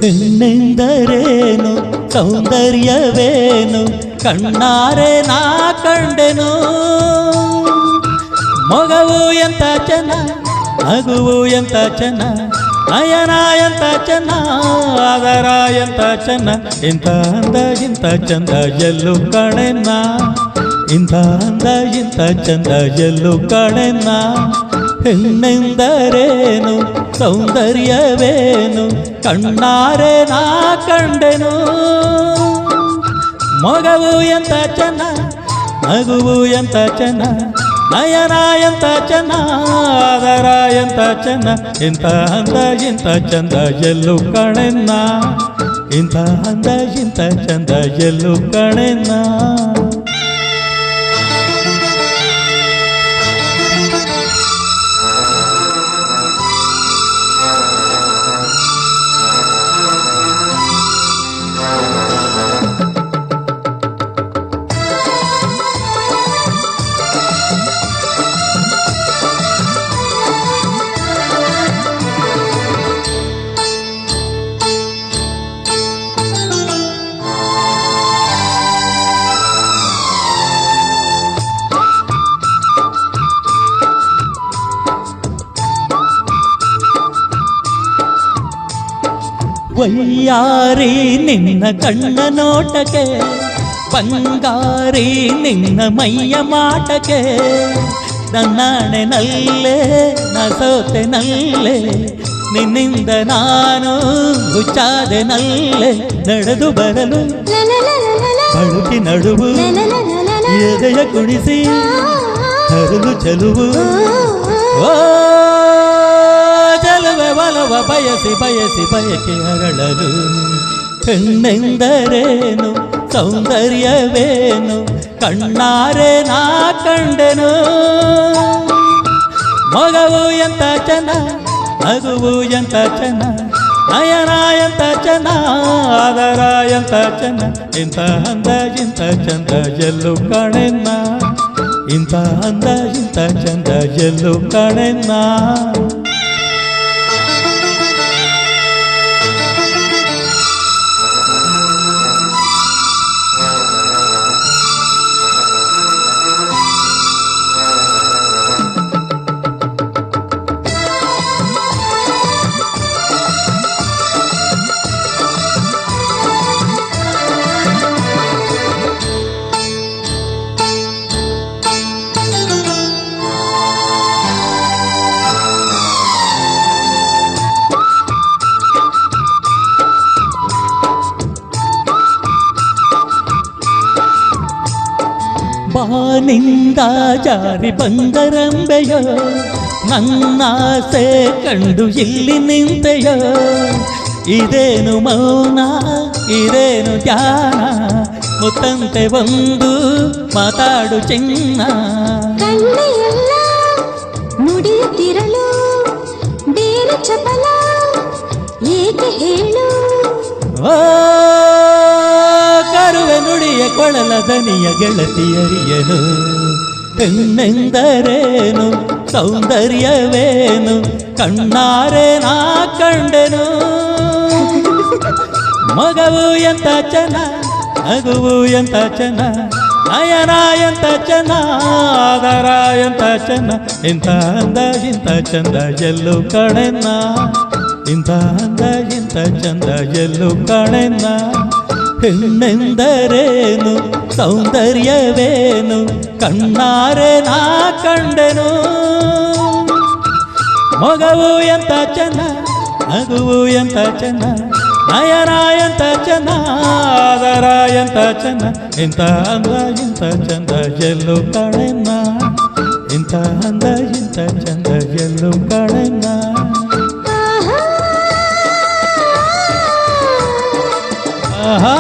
ಹೆಣ್ಣೆಂದರೇನು ಸೌಂದರ್ಯವೇನು ಕಣ್ಣಾರೆ ನಾ ಕಂಡೆನು. ಮೊಗವು ಎಂತ ಚೆನ್ನ ನಗುವು ಎಂತ ಚೆನ್ನ ನಯನ ಎಂತ ಚೆನ್ನ ಅದರ ಎಂತ ಚೆನ್ನ ಇಂಥ ಅಂದ ಇಂಥ ಚಂದ ಎಲ್ಲೂ ಕಣೆನ್ನ ಇಂಥ ಅಂದ ಇಂಥ ಚಂದ ಎಲ್ಲೂ ಕಣೆನ್ನ. ಹೆಣ್ಣೆಂದರೇನು ಸೌಂದರ್ಯವೇನು ಕಣ್ಣಾರೆ ನಾ ಕಂಡೆನು. ಮೊಗವು ಎಂತ ಚೆನ್ನ ನಗುವು ಎಂತ ಚೆನ್ನ ನಯನ ಎಂತ ಚೆನ್ನ ಅದರ ಎಂತ ಚೆನ್ನ ಇಂಥ ಅಂದ ಇಂಥ ಚಂದ ಎಲ್ಲೂ ಕಣೆನ್ನ ಇಂಥ ಅಂದ ಇಂಥ ಚಂದ ಎಲ್ಲೂ ಕಣೆನ್ನ. ವಯ್ಯಾರಿ ನಿನ್ನ ಕಣ್ಣ ನೋಟಕ್ಕೆ ಬಂಗಾರಿ ನಿನ್ನ ಮೈಯ ಮಾಟಕ್ಕೆ ನನ್ನಾಣೆ ನಲ್ಲೇ ನಸೋತೆ ನಲ್ಲೇ ನಿನ್ನಿಂದ ನಾನು ಹುಚ್ಚಾದೆ ನಲ್ಲೇ ನಡೆದು ಬರಲು ಬಳುಕಿ ನಡುವು ಎದೆಯ ಕುಣಿಸಿ ಹರಿದು ಚಲುವು ಓ ಚಲುವೆ ಒಲವ ಬಯಸಿ ಬಯಸಿ ಬಯಕೆ ಅರಳಲು. ಹೆಣ್ಣೆಂದರೇನು ಸೌಂದರ್ಯವೇನು ಕಣ್ಣಾರೆ ನಾ ಕಂಡೆನು. ಮೊಗವು ಎಂತ ಚೆನ್ನ ನಗುವು ಎಂತ ಚೆನ್ನ ನಯನ ಎಂತ ಚೆನ್ನ ಅದರ ಎಂತ ಚೆನ್ನ ಇಂಥ ಅಂದ ಇಂಥ ಚಂದ ಎಲ್ಲೂ ಕಣೆನ್ನ ಇಂಥ ಅಂದ ಇಂಥ ಚಂದ ಎಲ್ಲೂ ಕಣೆನ್ನ. ಬಾನಿಂದ ಜಾರಿ ಬಂದರಂಬೆಯೋ ನನ್ನಾಸೆ ಕಂಡು ಇಲ್ಲಿ ನಿಂತೆಯೋ. ಇದೇನು ಮೌನ ಇದೇನು ಧ್ಯಾನ ಮುತ್ತಂತೆ ಒಂದು ಮಾತಾಡು ಚಿನ್ನ. ಕಣ್ಣೆಲ್ಲ ನುಡಿಯುತ್ತಿರಲು ಬೇರೆ ಚಪಲ ಏಕೆ ಹೇಳು. ಕರುವೆ ನುಡಿಯ ಕೊಳಲ ದನಿಯ ಗೆಳತಿಯರಿಯನು. ಹೆಣ್ಣೆಂದರೇನು ಸೌಂದರ್ಯವೇನು ಕಣ್ಣಾರೆ ನಾ ಕಂಡೆನು. ಮಗವು ಎಂತ ಚೆನ್ನ ನಗುವು ಎಂತ ಚೆನ್ನ ನಯನ ಎಂತ ಚೆನ್ನ ಅದರ ಎಂತ ಚೆನ್ನ ಇಂಥ ಅಂದ ಇಂಥ ಚಂದ ಎಲ್ಲೂ ಕಣೆನ್ನ ಇಂಥ ಅಂದ ಇಂಥ ಚಂದ ಎಲ್ಲೂ ಕಣೆನ್ನ. ಹೆಣ್ಣೆಂದರೇನು ಸೌಂದರ್ಯವೇನು ಕಣ್ಣಾರೆ ನಾ ಕಂಡೆನು. ಮೊಗವು ಎಂತ ಚೆನ್ನ ನಗುವು ಎಂತ ಚೆನ್ನ ನಯನ ಎಂತ ಚೆನ್ನ ಅದರ ಎಂತ ಚೆನ್ನ ಇಂಥ ಅಂದ ಇಂಥ ಚಂದ ಎಲ್ಲೂ ಕಣೆನ್ನ ಇಂಥ ಅಂದ ಇಂಥ ಚಂದ ಎಲ್ಲೂ ಕಣೆನ್ನ. ಆಹಾ